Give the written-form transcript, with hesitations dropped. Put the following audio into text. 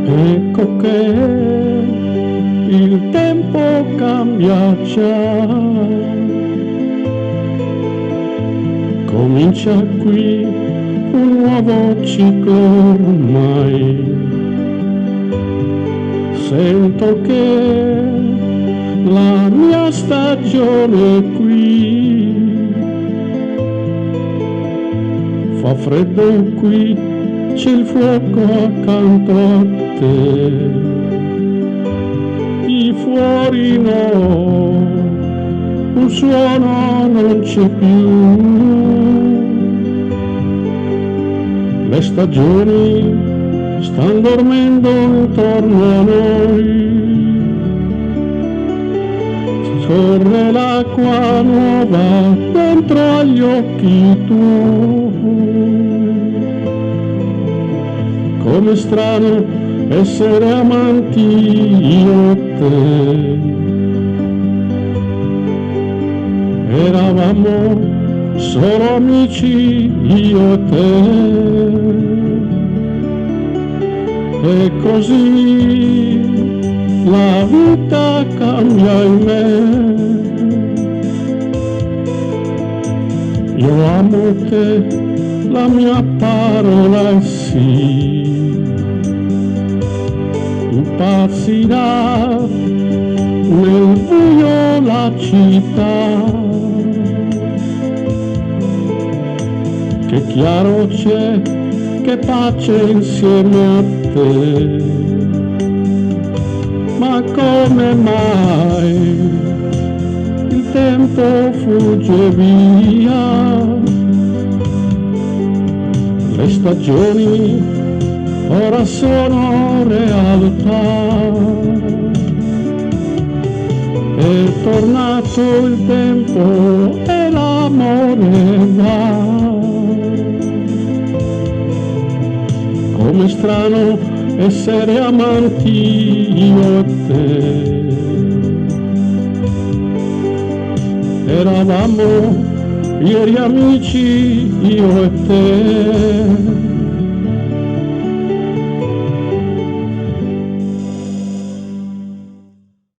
Ecco che il tempo cambia già, comincia qui un nuovo ciclo ormai. Sento che la mia stagione è qui, fa freddo qui, c'è il fuoco accanto a te, di fuori no, un suono non c'è più, le stagioni stanno dormendo intorno a noi, scorre l'acqua nuova dentro agli occhi tuoi. Com'è strano essere amanti io e te, eravamo solo amici io e te, e così la vita cambia in me. Io amo te, la mia parola è sì, impazzirà nel buio la città, che chiaro c'è, che pace insieme a te, ma come mai il tempo fugge via, le stagioni ora sono realtà, è tornato il tempo e l'amore va. Com'è strano essere amanti io e te, eravamo ieri amici io e te,